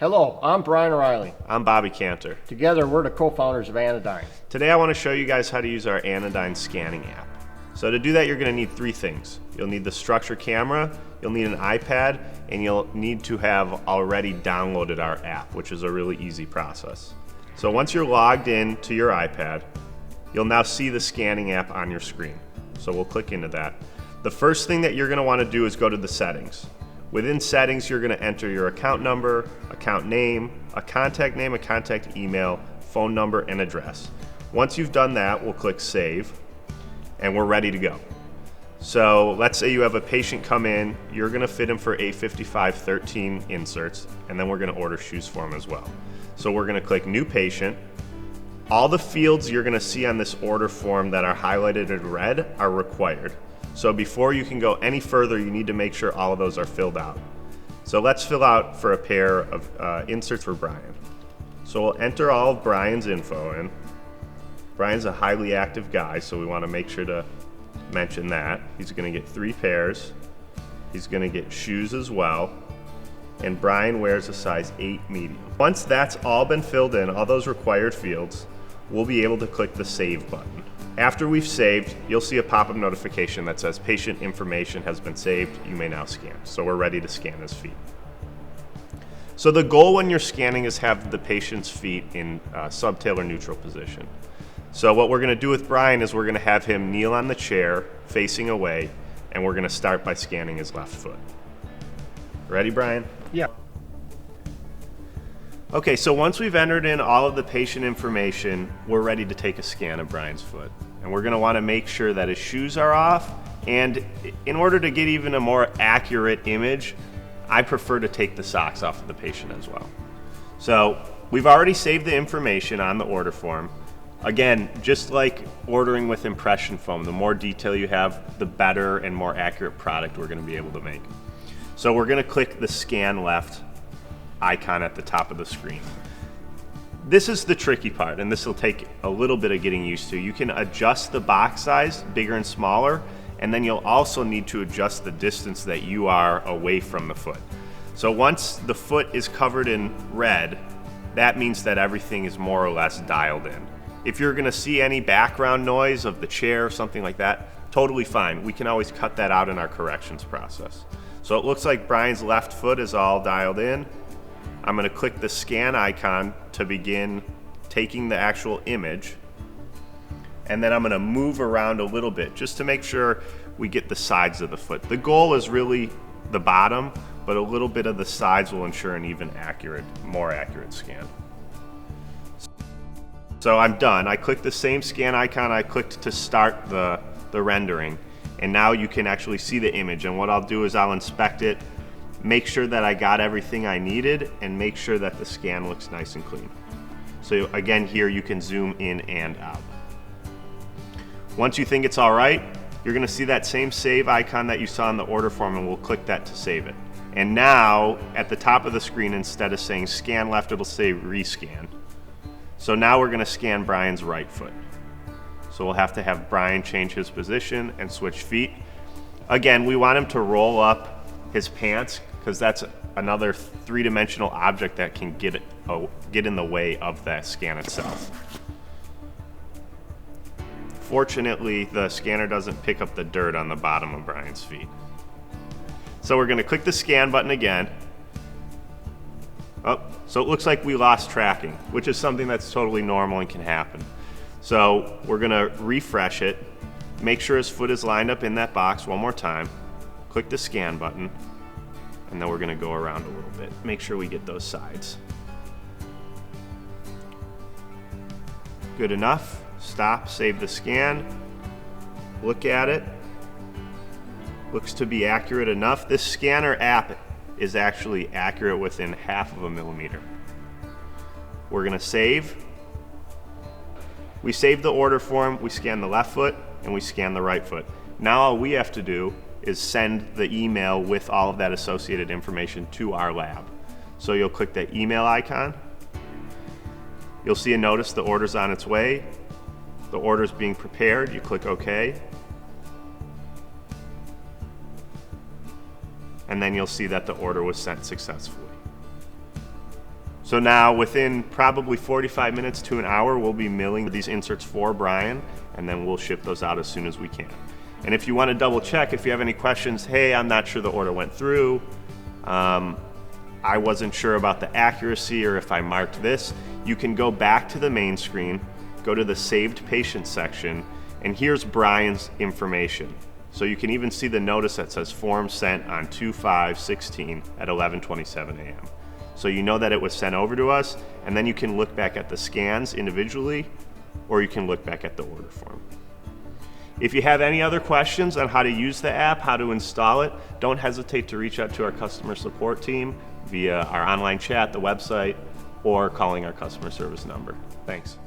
Hello, I'm Brian Riley. I'm Bobby Cantor. Together, we're the co-founders of Anodyne. Today I want to show you guys how to use our Anodyne scanning app. So to do that, you're going to need three things. You'll need the structure camera, you'll need an iPad, and you'll need to have already downloaded our app, which is a really easy process. So once you're logged in to your iPad, you'll now see the scanning app on your screen. So we'll click into that. The first thing that you're going to want to do is go to the settings. Within settings, you're going to enter your account number, account name, a contact email, phone number, and address. Once you've done that, we'll click Save, and we're ready to go. So let's say you have a patient come in, you're going to fit him for A5513 inserts, and then we're going to order shoes for him as well. So we're going to click New Patient. All the fields you're going to see on this order form that are highlighted in red are required. So before you can go any further, you need to make sure all of those are filled out. So let's fill out for a pair of inserts for Brian. So we'll enter all of Brian's info in. Brian's a highly active guy, so we want to make sure to mention that. He's going to get 3 pairs. He's going to get shoes as well. And Brian wears a size 8 medium. Once that's all been filled in, all those required fields, we'll be able to click the Save button. After we've saved, you'll see a pop-up notification that says patient information has been saved, you may now scan. So we're ready to scan his feet. So the goal when you're scanning is have the patient's feet in subtalar neutral position. So what we're going to do with Brian is we're going to have him kneel on the chair facing away, and we're going to start by scanning his left foot. Ready, Brian? Yeah. Okay, so once we've entered in all of the patient information, we're ready to take a scan of Brian's foot. And we're gonna wanna make sure that his shoes are off, and in order to get even a more accurate image, I prefer to take the socks off of the patient as well. So we've already saved the information on the order form. Again, just like ordering with impression foam, the more detail you have, the better and more accurate product we're gonna be able to make. So we're gonna click the scan left icon at the top of the screen. This is the tricky part, and this will take a little bit of getting used to. You can adjust the box size, bigger and smaller, and then you'll also need to adjust the distance that you are away from the foot. So once the foot is covered in red, that means that everything is more or less dialed in. If you're gonna see any background noise of the chair or something like that, totally fine. We can always cut that out in our corrections process. So it looks like Brian's left foot is all dialed in. I'm going to click the scan icon to begin taking the actual image, and then I'm going to move around a little bit just to make sure we get the sides of the foot. The goal is really the bottom, but a little bit of the sides will ensure an even more accurate scan. So I'm done. I clicked the same scan icon I clicked to start the rendering, and now you can actually see the image. And what I'll do is I'll inspect it, make sure that I got everything I needed, and make sure that the scan looks nice and clean. So again, here you can zoom in and out. Once you think it's all right, you're gonna see that same save icon that you saw in the order form, and we'll click that to save it. And now, at the top of the screen, instead of saying scan left, it'll say rescan. So now we're gonna scan Brian's right foot. So we'll have to have Brian change his position and switch feet. Again, we want him to roll up his pants, because that's another 3-dimensional object that can get in the way of that scan itself. Fortunately, the scanner doesn't pick up the dirt on the bottom of Brian's feet. So we're going to click the scan button again. Oh, so it looks like we lost tracking, which is something that's totally normal and can happen. So we're going to refresh it, make sure his foot is lined up in that box one more time, click the scan button, and then we're going to go around a little bit. Make sure we get those sides. Good enough. Stop, save the scan, look at it. Looks to be accurate enough. This scanner app is actually accurate within 1/2 millimeter. We're going to save. We save the order form, we scan the left foot, and we scan the right foot. Now all we have to do is send the email with all of that associated information to our lab. So you'll click that email icon. You'll see a notice the order's on its way. The order's being prepared. You click OK. and then you'll see that the order was sent successfully. So now within probably 45 minutes to an hour, we'll be milling these inserts for Brian, and then we'll ship those out as soon as we can. And if you want to double check, if you have any questions, hey, I'm not sure the order went through, I wasn't sure about the accuracy or if I marked this, you can go back to the main screen, go to the saved patient section, and here's Brian's information. So you can even see the notice that says form sent on 2/5/16 at 11:27 a.m. So you know that it was sent over to us, and then you can look back at the scans individually, or you can look back at the order form. If you have any other questions on how to use the app, how to install it, don't hesitate to reach out to our customer support team via our online chat, the website, or calling our customer service number. Thanks.